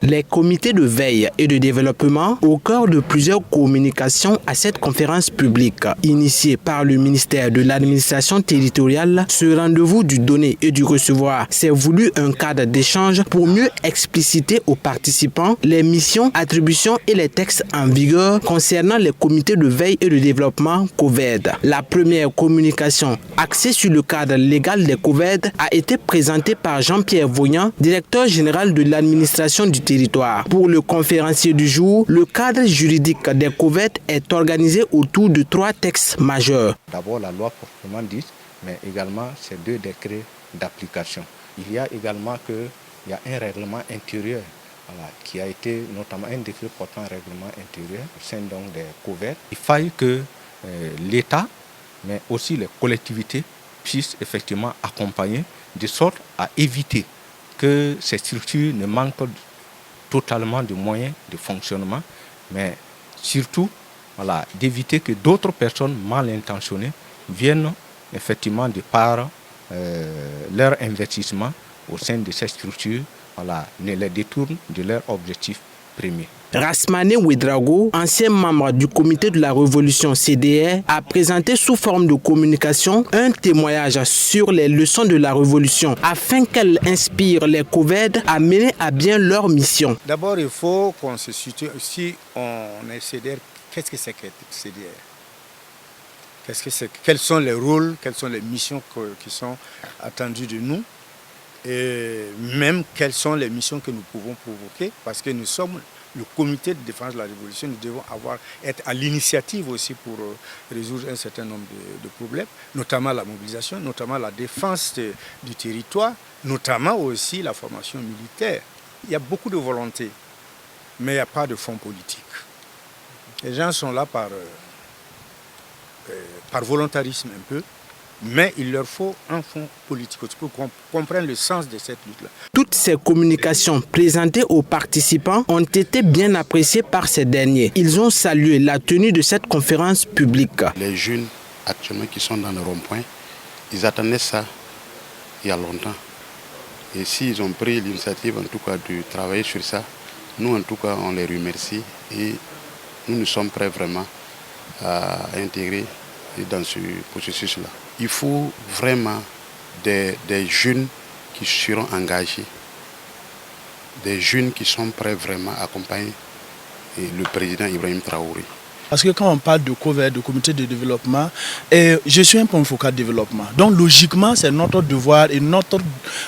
Les comités de veille et de développement au cœur de plusieurs communications à cette conférence publique. Initiée par le ministère de l'administration territoriale, ce rendez-vous du donner et du recevoir s'est voulu un cadre d'échange pour mieux expliciter aux participants les missions, attributions et les textes en vigueur concernant les comités de veille et de développement COVED. La première communication axée sur le cadre légal des COVED a été présentée par Jean-Pierre Vaugnan, directeur général de l'administration du territoire. Pour le conférencier du jour, le cadre juridique des COVED est organisé autour de 3 textes majeurs. D'abord la loi proprement dite, mais également ces 2 décrets d'application. Il y a également un règlement intérieur qui a été notamment un décret portant un règlement intérieur au sein donc des COVED. Il faille que l'État, mais aussi les collectivités puissent effectivement accompagner de sorte à éviter que ces structures ne manquent totalement de moyens de fonctionnement, mais surtout d'éviter que d'autres personnes mal intentionnées viennent effectivement de par leur investissement au sein de ces structures, ne les détournent de leur objectif premier. Rasmane Ouedraogo, ancien membre du comité de la révolution CDR, a présenté sous forme de communication un témoignage sur les leçons de la révolution afin qu'elles inspirent les COVED à mener à bien leur mission. D'abord, il faut qu'on se situe, si on est CDR, qu'est-ce que c'est que CDR? Quels sont les rôles, quelles sont les missions qui sont attendues de nous? Et même quelles sont les missions que nous pouvons provoquer, parce que nous sommes le comité de défense de la révolution, nous devons être à l'initiative aussi pour résoudre un certain nombre de problèmes, notamment la mobilisation, notamment la défense du territoire, notamment aussi la formation militaire. Il y a beaucoup de volonté, mais il n'y a pas de fond politique. Les gens sont là par volontarisme un peu, mais il leur faut un fond politique pour qu'on comprenne le sens de cette lutte-là. Toutes ces communications présentées aux participants ont été bien appréciées par ces derniers. Ils ont salué la tenue de cette conférence publique. Les jeunes actuellement qui sont dans le rond-point, ils attendaient ça il y a longtemps. Et s'ils ont pris l'initiative en tout cas de travailler sur ça, nous en tout cas on les remercie et nous sommes prêts vraiment à intégrer dans ce processus-là. Il faut vraiment des jeunes qui seront engagés, des jeunes qui sont prêts vraiment à accompagner le président Ibrahim Traoré. Parce que quand on parle de COVED, de comité de développement, je suis un point focal de développement. Donc logiquement, c'est notre devoir et notre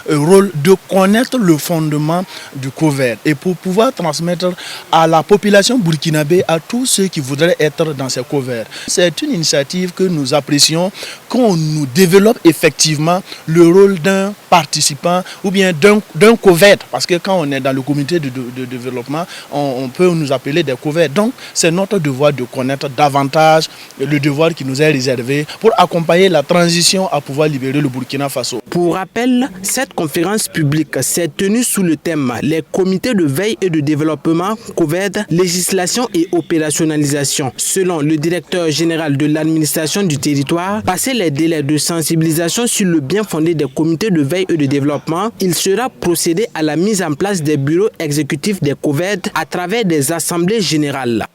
rôle de connaître le fondement du COVED et pour pouvoir transmettre à la population burkinabé, à tous ceux qui voudraient être dans ces COVED. C'est une initiative que nous apprécions, qu'on nous développe effectivement le rôle d'un participant ou bien d'un COVED. Parce que quand on est dans le comité de développement, on peut nous appeler des COVED. Donc c'est notre devoir de connaître davantage le devoir qui nous est réservé pour accompagner la transition à pouvoir libérer le Burkina Faso. Pour rappel, cette conférence publique s'est tenue sous le thème « Les comités de veille et de développement COVED, législation et opérationnalisation ». Selon le directeur général de l'administration du territoire, passer les délais de sensibilisation sur le bien fondé des comités de veille et de développement, il sera procédé à la mise en place des bureaux exécutifs des COVED à travers des assemblées générales.